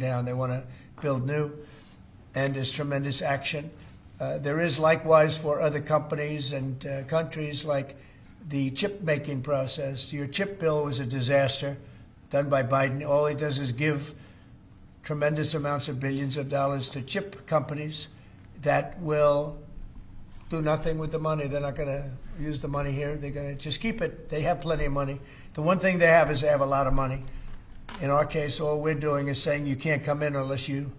down. They want to build new, and there's tremendous action. There is likewise for other companies and countries, like the chip making process. Your chip bill was a disaster done by Biden. All he does is give tremendous amounts of billions of dollars to chip companies that will do nothing with the money. They're not going to use the money here. They're going to just keep it. They have plenty of money. The one thing they have is they have a lot of money. In our case, all we're doing is saying you can't come in unless you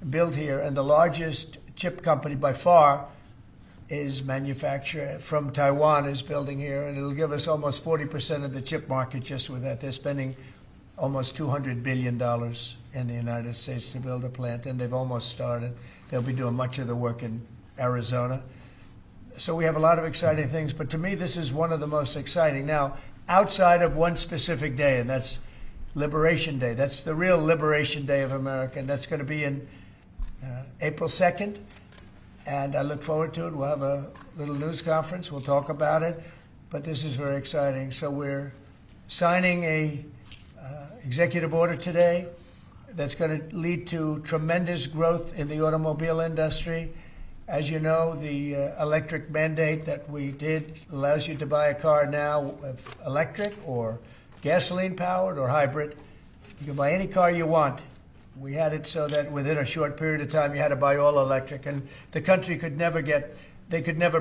build here. And the largest chip company by far is manufacturer from Taiwan is building here, and it'll give us almost 40% of the chip market just with that. They're spending almost $200 billion in the United States to build a plant, and they've almost started. They'll be doing much of the work in Arizona. So we have a lot of exciting things, but to me, this is one of the most exciting. Now, outside of one specific day, and that's Liberation Day. That's the real Liberation Day of America, and that's going to be in April 2nd, and I look forward to it. We'll have a little news conference. We'll talk about it, but this is very exciting. So we're signing a executive order today that's going to lead to tremendous growth in the automobile industry. As you know, the electric mandate that we did allows you to buy a car now, electric or gasoline-powered or hybrid. You can buy any car you want. We had it so that within a short period of time, you had to buy all electric, and the country could never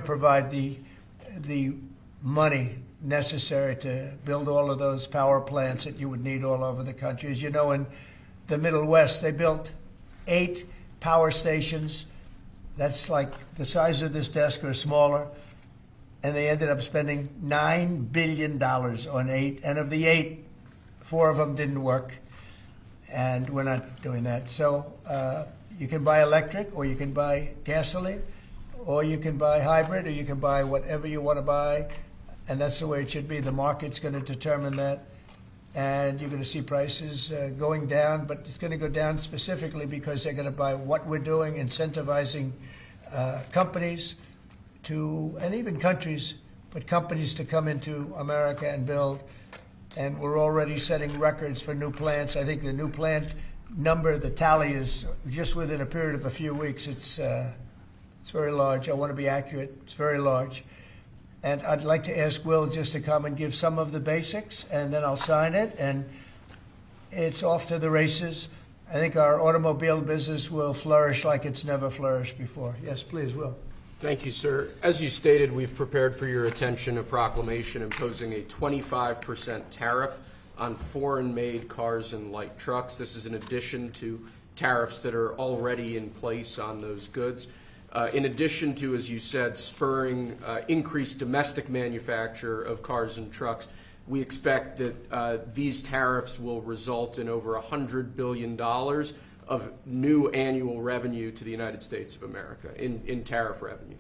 provide the money necessary to build all of those power plants that you would need all over the country. As you know, in the Middle West, they built 8 power stations. That's like the size of this desk or smaller. And they ended up spending $9 billion on 8. And of the 8, 4 of them didn't work. And we're not doing that. So you can buy electric, or you can buy gasoline, or you can buy hybrid, or you can buy whatever you want to buy. And that's the way it should be. The market's going to determine that. And you're going to see prices going down, but it's going to go down specifically because they're going to buy what we're doing, incentivizing companies to, and even countries, but companies to come into America and build. And we're already setting records for new plants. I think the new plant number, the tally is just within a period of a few weeks. It's very large. I want to be accurate. It's very large. And I'd like to ask Will just to come and give some of the basics, and then I'll sign it, and it's off to the races. I think our automobile business will flourish like it's never flourished before. Yes, please, Will. Thank you, sir. As you stated, we've prepared for your attention a proclamation imposing a 25% tariff on foreign-made cars and light trucks. This is in addition to tariffs that are already in place on those goods. In addition to, as you said, spurring increased domestic manufacture of cars and trucks, we expect that these tariffs will result in over $100 billion of new annual revenue to the United States of America in tariff revenue.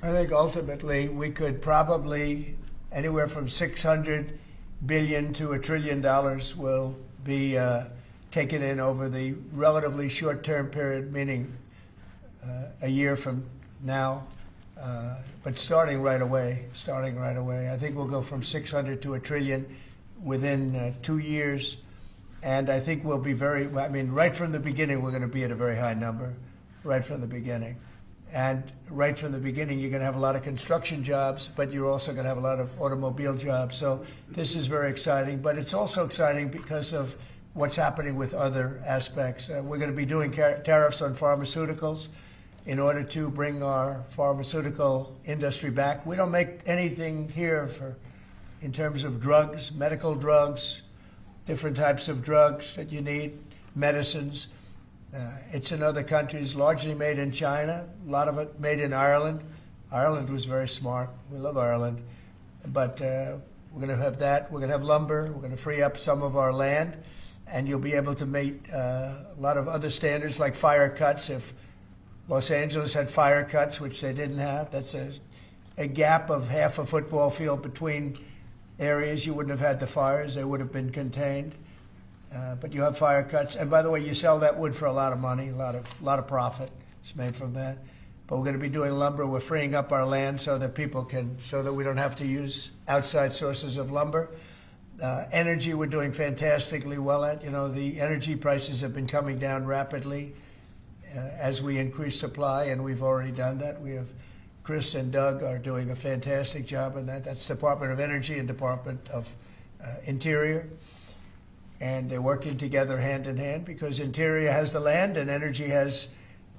I think ultimately we could probably anywhere from $600 billion to $1 trillion will be taken in over the relatively short-term period, meaning a year from now, but starting right away. I think we'll go from 600 to $1 trillion within 2 years. And I think we'll be right from the beginning, we're going to be at a very high number, right from the beginning. And right from the beginning, you're going to have a lot of construction jobs, but you're also going to have a lot of automobile jobs. So this is very exciting, but it's also exciting because of what's happening with other aspects. We're going to be doing tariffs on pharmaceuticals in order to bring our pharmaceutical industry back. We don't make anything here in terms of drugs, medical drugs, different types of drugs that you need, medicines. It's in other countries, largely made in China, a lot of it made in Ireland. Ireland was very smart. We love Ireland. But we're going to have that. We're going to have lumber. We're going to free up some of our land. And you'll be able to meet a lot of other standards like fire cuts. If Los Angeles had fire cuts, which they didn't have, that's a gap of half a football field between areas. You wouldn't have had the fires. They would have been contained. But you have fire cuts. And by the way, you sell that wood for a lot of money, a lot of profit is made from that. But we're going to be doing lumber. We're freeing up our land so that we don't have to use outside sources of lumber. Energy, we're doing fantastically well at. You know, the energy prices have been coming down rapidly as we increase supply, and we've already done that. We have Chris and Doug are doing a fantastic job in that. That's Department of Energy and Department of Interior. And they're working together hand in hand because Interior has the land and Energy has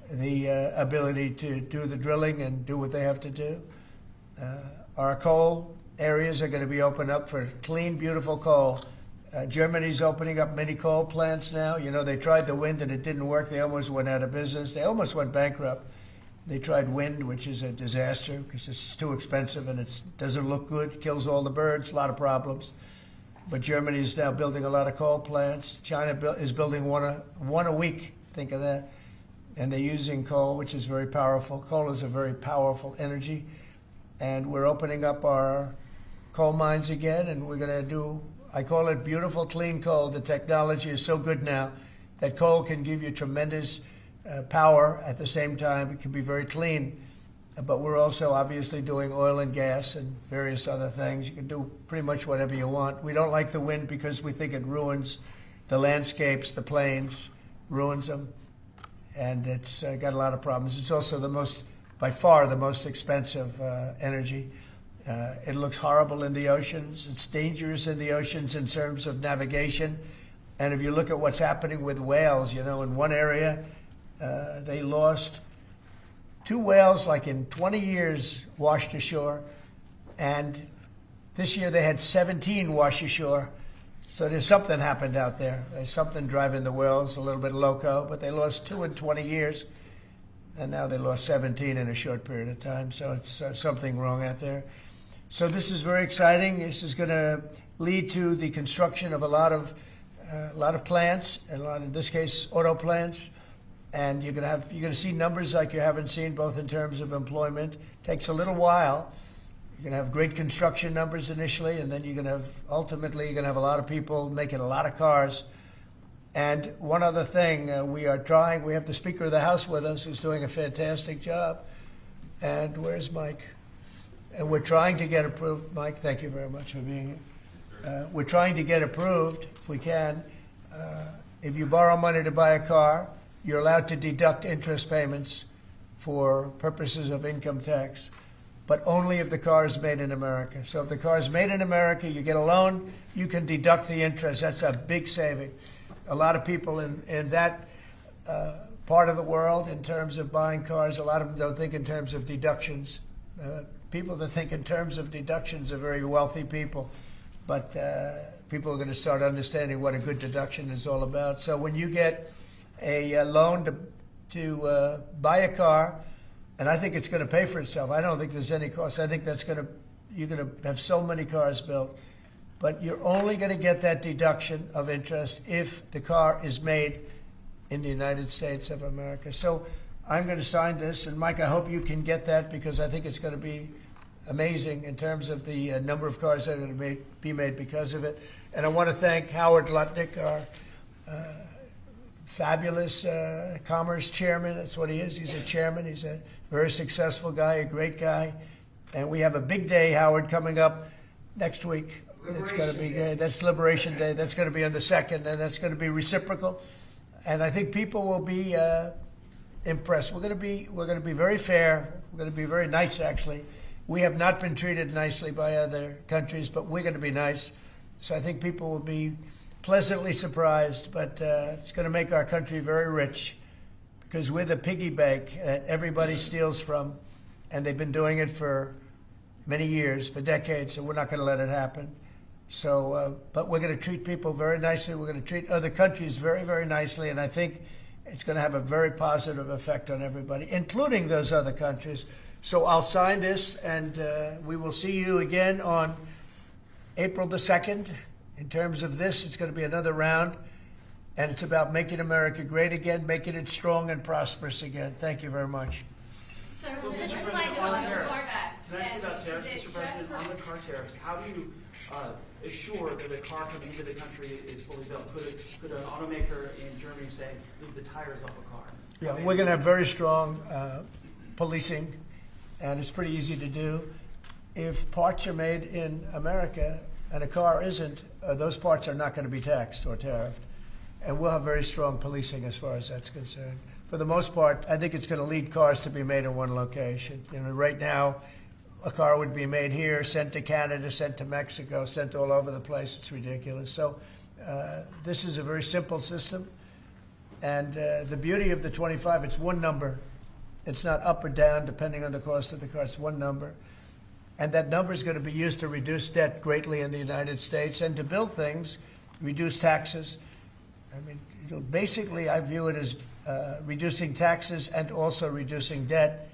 the ability to do the drilling and do what they have to do. Our coal areas are going to be opened up for clean, beautiful coal. Germany's opening up many coal plants now. You know, they tried the wind and it didn't work. They almost went out of business. They almost went bankrupt. They tried wind, which is a disaster because it's too expensive and it doesn't look good, kills all the birds, a lot of problems. But Germany is now building a lot of coal plants. China is building one a week, think of that. And they're using coal, which is very powerful. Coal is a very powerful energy. And we're opening up our coal mines again, and we're going to do, I call it beautiful, clean coal. The technology is so good now that coal can give you tremendous power at the same time. It can be very clean. But we're also obviously doing oil and gas and various other things. You can do pretty much whatever you want. We don't like the wind because we think it ruins the landscapes, the plains, ruins them. And it's got a lot of problems. It's also by far the most expensive energy. It looks horrible in the oceans. It's dangerous in the oceans in terms of navigation. And if you look at what's happening with whales, you know, in one area, they lost 2 whales, like in 20 years, washed ashore. And this year they had 17 wash ashore. So there's something happened out there. There's something driving the whales a little bit loco, but they lost 2 in 20 years. And now they lost 17 in a short period of time. So it's something wrong out there. So this is very exciting. This is going to lead to the construction of a lot of plants, and in this case, auto plants. And you're going to see numbers like you haven't seen, both in terms of employment. It takes a little while. You're going to have great construction numbers initially, and then ultimately you're going to have a lot of people making a lot of cars. And one other thing, we have the Speaker of the House with us, who's doing a fantastic job. And where's Mike? And we're trying to get approved. Mike, thank you very much for being here. We're trying to get approved, if we can. If you borrow money to buy a car, you're allowed to deduct interest payments for purposes of income tax, but only if the car is made in America. So if the car is made in America, you get a loan, you can deduct the interest. That's a big saving. A lot of people in that part of the world, in terms of buying cars, a lot of them don't think in terms of deductions. People that think in terms of deductions are very wealthy people, but people are going to start understanding what a good deduction is all about. So when you get a loan to buy a car, and I think it's going to pay for itself. I don't think there's any cost. I think you're going to have so many cars built, but you're only going to get that deduction of interest if the car is made in the United States of America. So I'm going to sign this, and Mike, I hope you can get that, because I think it's going to be amazing in terms of the number of cars that are going to be made because of it. And I want to thank Howard Lutnick, our fabulous commerce chairman. That's what he is. He's a chairman. He's a very successful guy, a great guy. And we have a big day, Howard, coming up next week. It's going to be good. That's Liberation Day. That's going to be on the 2nd, and that's going to be reciprocal. And I think people will be impressed. We're going to be very fair. We're going to be very nice, actually. We have not been treated nicely by other countries, but we're going to be nice. So I think people will be pleasantly surprised, but it's going to make our country very rich, because we're the piggy bank that everybody steals from, and they've been doing it for many years, for decades, so we're not going to let it happen. So, but we're going to treat people very nicely. We're going to treat other countries very, very nicely, and I think it's going to have a very positive effect on everybody, including those other countries. So I'll sign this, and we will see you again on April the 2nd. In terms of this, it's going to be another round, and it's about making America great again, making it strong and prosperous again. Thank you very much. So Mr. President, on tariffs, can I ask you about tariffs, Mr. President, on the car tariffs? How do you assure that a car coming into the country is fully built? Could an automaker in Germany say, leave the tires off a car? Yeah, we're going to have very strong policing, and it's pretty easy to do. If parts are made in America, and a car isn't, those parts are not going to be taxed or tariffed. And we'll have very strong policing as far as that's concerned. For the most part, I think it's going to lead cars to be made in one location. You know, right now, a car would be made here, sent to Canada, sent to Mexico, sent all over the place. It's ridiculous. So this is a very simple system. And the beauty of the 25, it's one number. It's not up or down depending on the cost of the car. It's one number. And that number is going to be used to reduce debt greatly in the United States and to build things, reduce taxes. I mean, basically, I view it as reducing taxes and also reducing debt.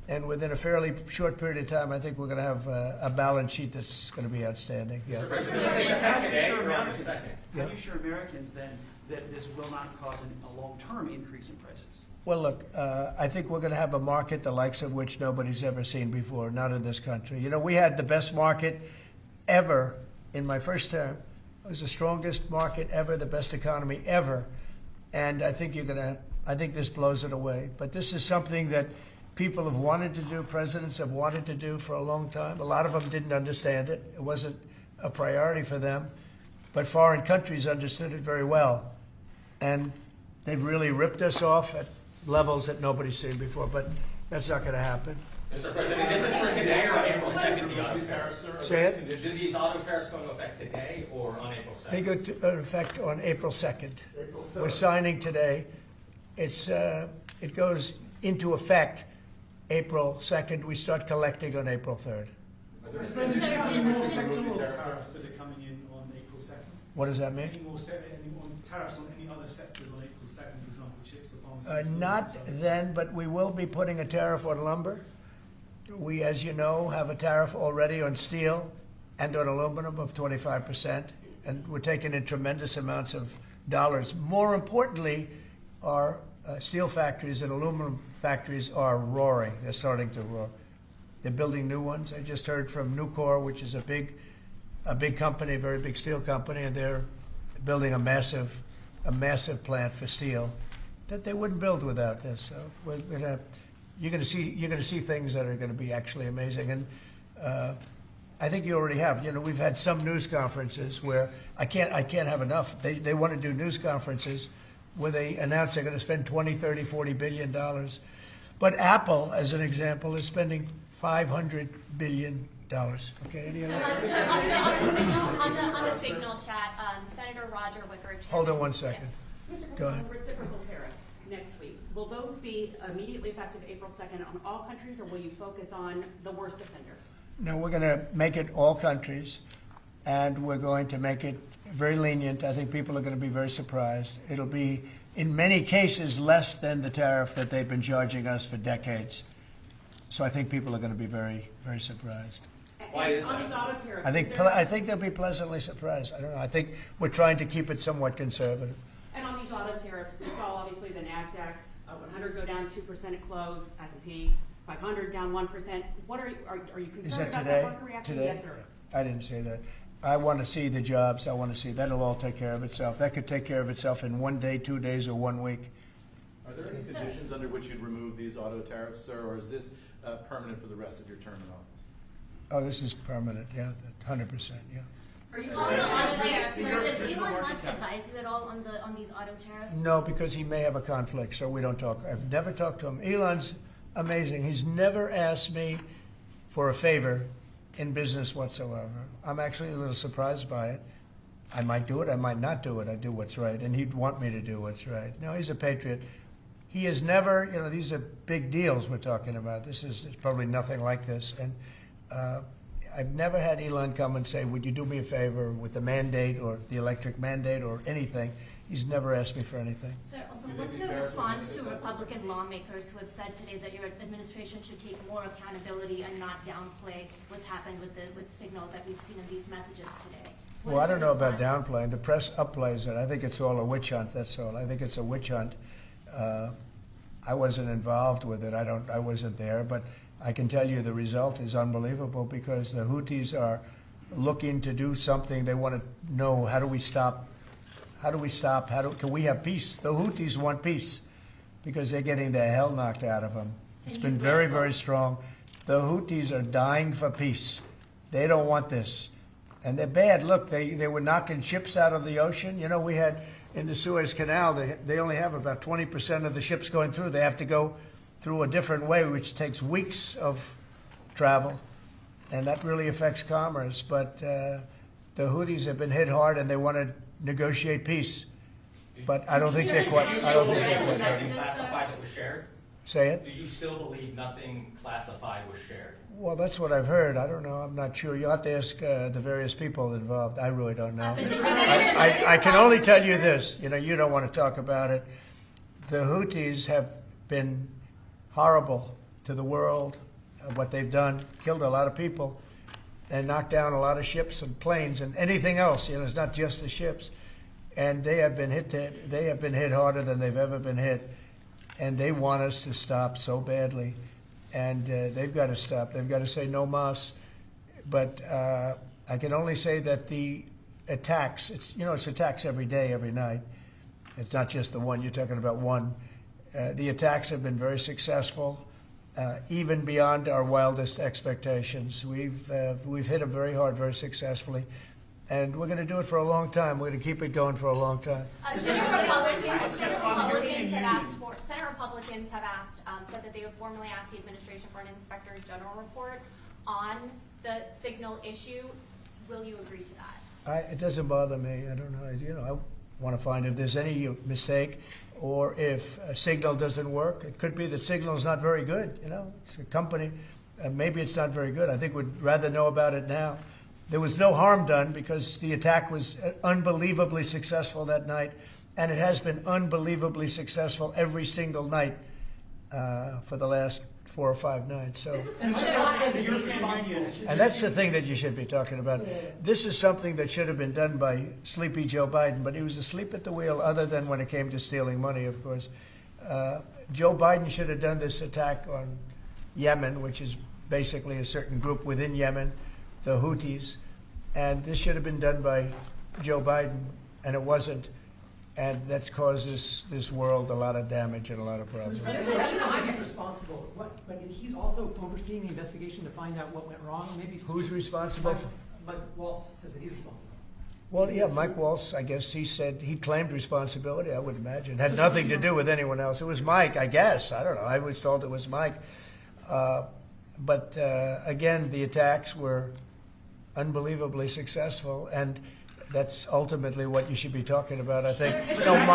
And within a fairly short period of time, I think we're going to have a balance sheet that's going to be outstanding. Yeah. How do you assure Americans then that this will not cause a long-term increase in prices? Well, look, I think we're going to have a market the likes of which nobody's ever seen before, not in this country. You know, we had the best market ever in my first term. It was the strongest market ever, the best economy ever. And I think I think this blows it away. But this is something that people have wanted to do, presidents have wanted to do for a long time. A lot of them didn't understand it. It wasn't a priority for them. But foreign countries understood it very well. And they've really ripped us off at levels that nobody's seen before. But that's not going to happen. Mr. President, is this for today or April 2nd, the auto tariffs, sir? Say it? Do these auto tariffs go into effect today or on April 2nd? They go into effect on April 2nd. We're signing today. It goes into effect April 2nd. We start collecting on April 3rd. Mr. President, do you have any more sectoral tariffs that are coming in on April 2nd? What does that mean? Any more tariffs on any other sectors on April 2nd, for example, chips or pharmaceuticals? Not then, but we will be putting a tariff on lumber. We, as you know, have a tariff already on steel and on aluminum of 25%, and we're taking in tremendous amounts of dollars. More importantly, our steel factories and aluminum factories are roaring. They're starting to roar. They're building new ones. I just heard from Nucor, which is a big company, a very big steel company, and they're building a massive plant for steel that they wouldn't build without this. So you're going to see things that are going to be actually amazing. And I think you already have. You know, we've had some news conferences where I can't have enough. They want to do news conferences where they announce they're going to spend $20, $30, $40 billion. But Apple, as an example, is spending $500 billion. Okay, any other? On the Signal chat, Senator Roger Wicker. Hold on one second. Yes. Go ahead. Reciprocal tariffs next week. Will those be immediately effective April 2nd on all countries, or will you focus on the worst offenders? No, we're going to make it all countries, and we're going to make it very lenient. I think people are going to be very surprised. It'll be, in many cases, less than the tariff that they've been charging us for decades. So I think people are going to be very, very surprised. Why is on that? these auto tariffs, I think they'll be pleasantly surprised. I don't know. I think we're trying to keep it somewhat conservative. and on these auto tariffs, we saw obviously the NASDAQ 100 go down 2% at close, S&P 500 down 1%. What are you concerned Is that about today? that market reaction? Today? Yes, sir. I didn't say that. I want to see the jobs. I want to see that'll all take care of itself. That could take care of itself in 1 day, 2 days, or 1 week. Are there any conditions under which you'd remove these auto tariffs, sir, or is this permanent for the rest of your term in office? Oh, this is permanent. Yeah, 100%. Yeah. Are you on the auto tariffs? Did Elon Musk advise you at all on these auto tariffs? No, because he may have a conflict, so we don't talk. I've never talked to him. Elon's amazing. He's never asked me for a favor in business whatsoever. I'm actually a little surprised by it. I might do it, I might not do it. I do what's right, and he'd want me to do what's right. No, he's a patriot. He has never, these are big deals we're talking about. This is probably nothing like this. And I've never had Elon come and say, would you do me a favor with the mandate or the electric mandate or anything. He's never asked me for anything. Sir, also, what's your response to Republican lawmakers who have said today that your administration should take more accountability and not downplay what's happened with Signal that we've seen in these messages today? Well, I don't know about downplaying. The press upplays it. I think it's all a witch hunt, that's all. I think it's a witch hunt. I wasn't involved with it. I wasn't there, but I can tell you the result is unbelievable because the Houthis are looking to do something. They want to know, how do we stop? Can we have peace? The Houthis want peace because they're getting the hell knocked out of them. It's been very, very strong. The Houthis are dying for peace. They don't want this. And they're bad. Look, they were knocking ships out of the ocean. You know, we had in the Suez Canal, they only have about 20% of the ships going through. They have to go through a different way, which takes weeks of travel. And that really affects commerce. But the Houthis have been hit hard, and they want to negotiate peace. But I don't think they're quite. I don't think they're quite ready. Classified that was shared? Say it. Do you still believe nothing classified was shared? Well, that's what I've heard. I don't know. I'm not sure. You'll have to ask the various people involved. I really don't know. I can only tell you this. You know, you don't want to talk about it. The Houthis have been horrible to the world. What they've done, killed a lot of people, and knocked down a lot of ships and planes and anything else. You know, it's not just the ships. And they have been hit. They have been hit harder than they've ever been hit, and they want us to stop so badly. And they've got to stop. They've got to say no mas. But I can only say that the attacks. It's attacks every day, every night. It's not just the one. You're talking about one. The attacks have been very successful, even beyond our wildest expectations. We've hit them very hard, very successfly. And we're going to do it for a long time. We're going to keep it going for a long time. Senate Republicans have said that they have formally asked the administration for an Inspector General report on the signal issue. Will you agree to that? It doesn't bother me. I don't know. I want to find if there's any mistake or if a signal doesn't work. It could be that signal is not very good. You know, it's a company. Maybe it's not very good. I think we'd rather know about it now. There was no harm done because the attack was unbelievably successful that night, and it has been unbelievably successful every single night for the last 4 or 5 nights. So, and that's the thing that you should be talking about. This is something that should have been done by sleepy Joe Biden, but he was asleep at the wheel, other than when it came to stealing money, of course. Joe Biden should have done this attack on Yemen, which is basically a certain group within Yemen, the Houthis, and this should have been done by Joe Biden, and it wasn't, and that's caused this world a lot of damage and a lot of problems. He's responsible, but he's also overseeing the investigation to find out what went wrong. Maybe who's responsible? Mike Waltz says that he's responsible. Well, yeah, Mike Waltz, I guess he said he claimed responsibility, I would imagine. It had nothing to do with anyone else. It was Mike, I guess. I don't know. I was told it was Mike. But again, the attacks were unbelievably successful, and that's ultimately what you should be talking about, I think. No,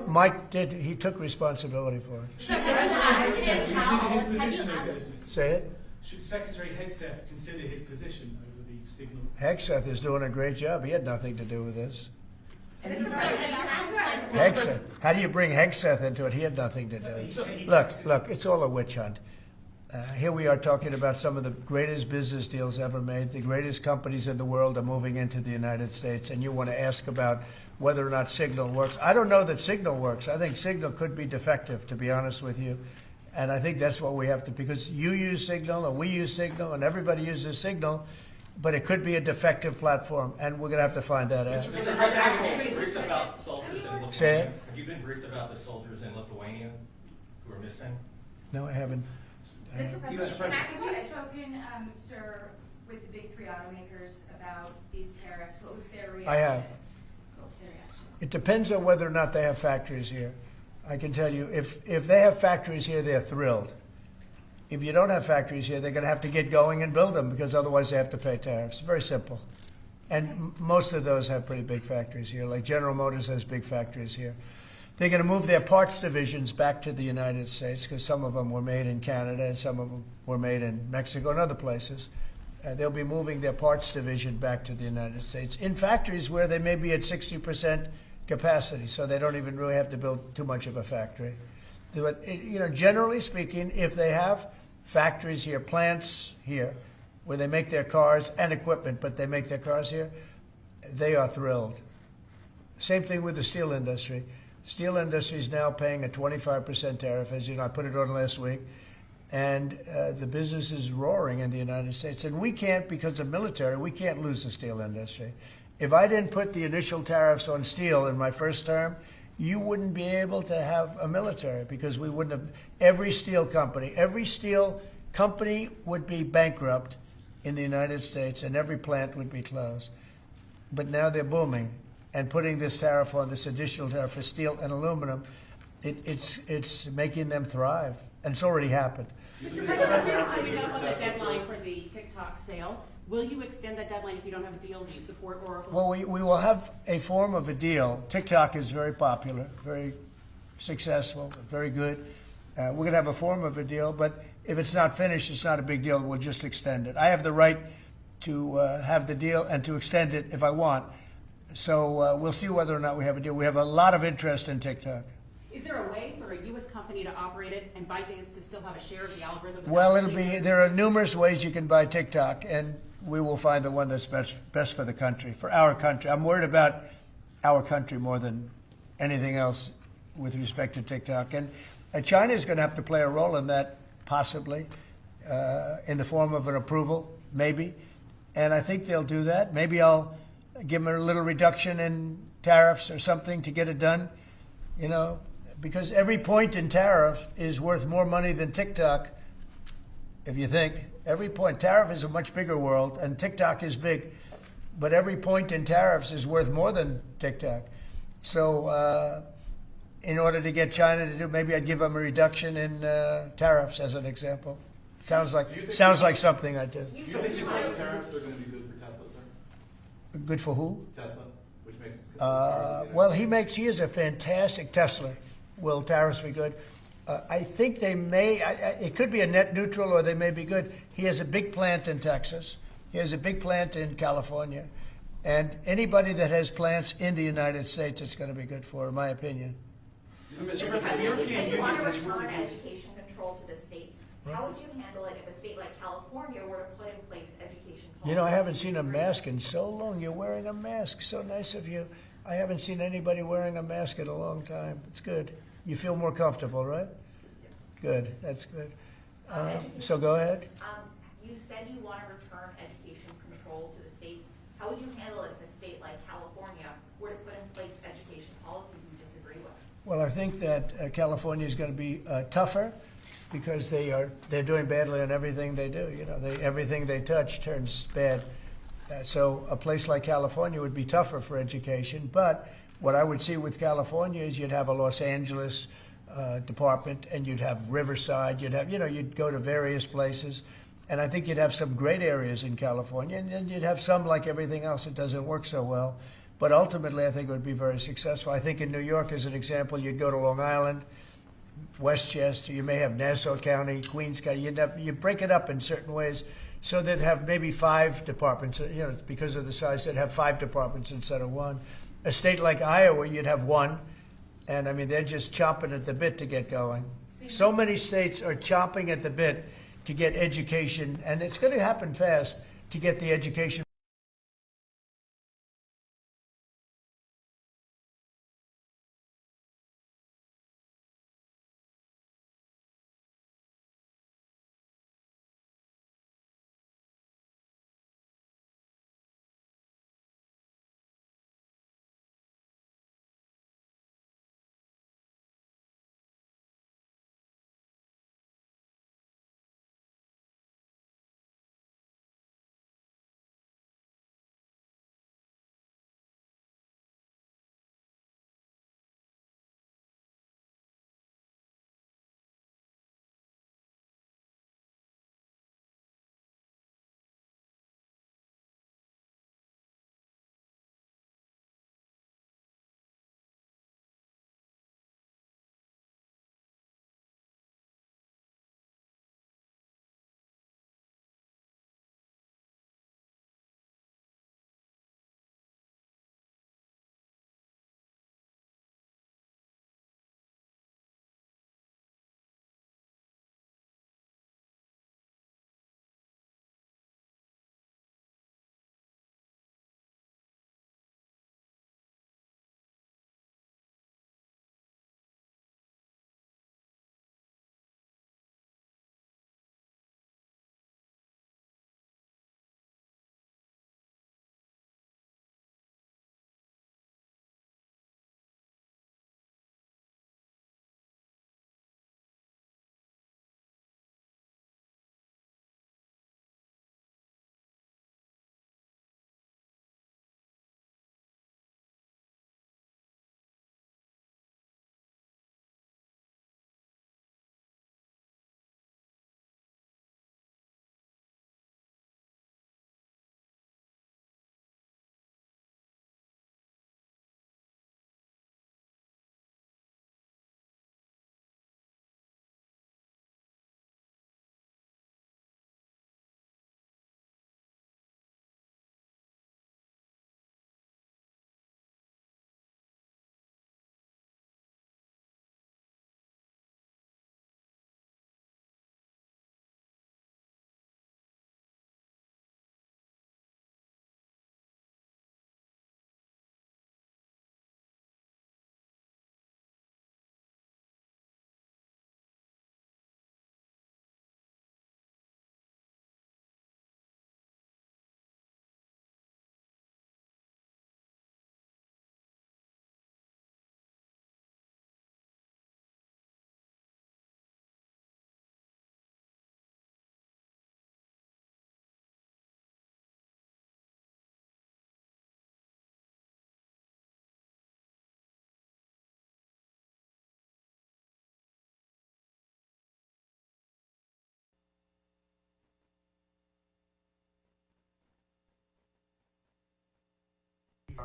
Mike did. He took responsibility for it. Should Secretary consider his position over this, Mr. Say it? Should Secretary Hegseth consider his position over the signal? Hegseth is doing a great job. He had nothing to do with this. Hegseth. How do you bring Hegseth into it? He had nothing to do. Look, it's all a witch hunt. Here we are talking about some of the greatest business deals ever made. The greatest companies in the world are moving into the United States, and you want to ask about whether or not Signal works. I don't know that Signal works. I think Signal could be defective, to be honest with you. And I think that's what we have to, because you use Signal, and we use Signal, and everybody uses Signal, but it could be a defective platform, and we're going to have to find that out. Mr. President, have you been briefed about soldiers in Lithuania? Say it? Have you been briefed about the soldiers in Lithuania who are missing? No, I haven't. Mr. President, have you spoken, sir, with the big 3 automakers about these tariffs? What was their reaction? I have. What was their reaction? It depends on whether or not they have factories here. I can tell you, if they have factories here, they're thrilled. If you don't have factories here, they're going to have to get going and build them, because otherwise they have to pay tariffs. Very simple. And most of those have pretty big factories here, like General Motors has big factories here. They're going to move their parts divisions back to the United States, because some of them were made in Canada and some of them were made in Mexico and other places. They'll be moving their parts division back to the United States in factories where they may be at 60% capacity, so they don't even really have to build too much of a factory. But, generally speaking, if they have factories here, plants here, where they make their cars and equipment, but they make their cars here, they are thrilled. Same thing with the steel industry. Steel industry is now paying a 25% tariff, as you know, I put it on last week, and the business is roaring in the United States. And we can't, because of military, we can't lose the steel industry. If I didn't put the initial tariffs on steel in my first term, you wouldn't be able to have a military, because we wouldn't have, every steel company would be bankrupt in the United States, and every plant would be closed. but now they're booming. And putting this tariff on, this additional tariff for steel and aluminum, it's making them thrive. And it's already happened. Coming up on the deadline for the TikTok sale, will you extend that deadline if you don't have a deal? Do you support Oracle? Well, we will have a form of a deal. TikTok is very popular, very successful, very good. We're going to have a form of a deal, but if it's not finished, it's not a big deal. We'll just extend it. I have the right to have the deal and to extend it if I want. So we'll see whether or not we have a deal. We have a lot of interest in TikTok. Is there a way for a U.S. company to operate it and ByteDance to still have a share of the algorithm? Well, there are numerous ways you can buy TikTok, and we will find the one that's best for the country, for our country. I'm worried about our country more than anything else with respect to TikTok. And China is going to have to play a role in that, possibly, in the form of an approval, maybe. And I think they'll do that. Maybe I'll give them a little reduction in tariffs or something to get it done, you know, because every point in tariff is worth more money than TikTok, if you think. Every point. Tariff is a much bigger world, and TikTok is big, but every point in tariffs is worth more than TikTok. So in order to get China to do, maybe I'd give them a reduction in tariffs as an example. Sounds like something I'd do. Do you think those tariffs are going to be good for Tesla, sir? Good for who? Tesla, which makes it Well, he is a fantastic Tesla. Will tariffs be good? I think they may, it could be a net neutral or they may be good. He has a big plant in Texas. He has a big plant in California. And anybody that has plants in the United States, it's going to be good for, in my opinion. Mr. President, the European You Union want to has return really education control to the states. How would you handle it if a state like California were to put in place education policy? You know, I haven't seen a mask in so long. You're wearing a mask. So nice of you. I haven't seen anybody wearing a mask in a long time. It's good. You feel more comfortable, right? Yes. Good. That's good. So go ahead. You said you want to return education control to the states. How would you handle it if a state like California were to put in place education policies you disagree with? Well, I think that California is going to be tougher because they're doing badly on everything they do. You know, everything they touch turns bad. So a place like California would be tougher for education. But what I would see with California is you'd have a Los Angeles department, and you'd have Riverside. You'd go to various places, and I think you'd have some great areas in California, and then you'd have some, like everything else, that doesn't work so well. But ultimately, I think it would be very successful. I think in New York, as an example, you'd go to Long Island, Westchester. You may have Nassau County, Queens County. You break it up in certain ways, so they'd have maybe 5 departments. You know, because of the size, they'd have 5 departments instead of 1. A state like Iowa, you'd have 1, and I mean they're just chomping at the bit to get going. So many states are chomping at the bit to get education, and it's going to happen fast to get the education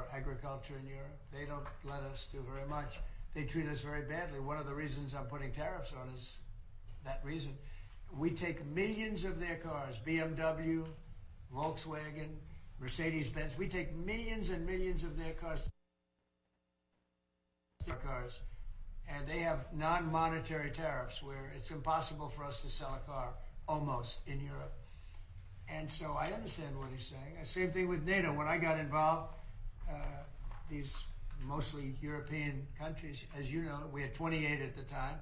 our agriculture in Europe. They don't let us do very much. They treat us very badly. One of the reasons I'm putting tariffs on is that reason. We take millions of their cars, BMW, Volkswagen, Mercedes-Benz. We take millions and millions of their cars, and they have non-monetary tariffs where it's impossible for us to sell a car, almost, in Europe. And so I understand what he's saying. Same thing with NATO. When I got involved, these mostly European countries, as you know, we had 28 at the time,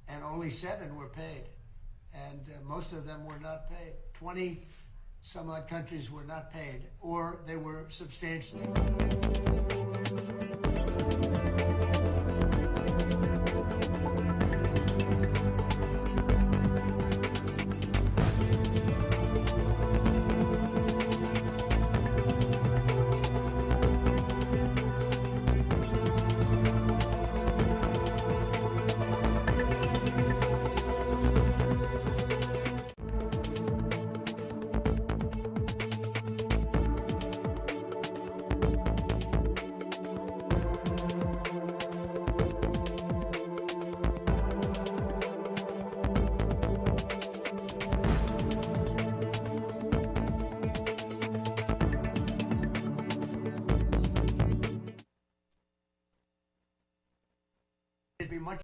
and only 7 were paid. And most of them were not paid. 20 some odd countries were not paid, or they were substantially.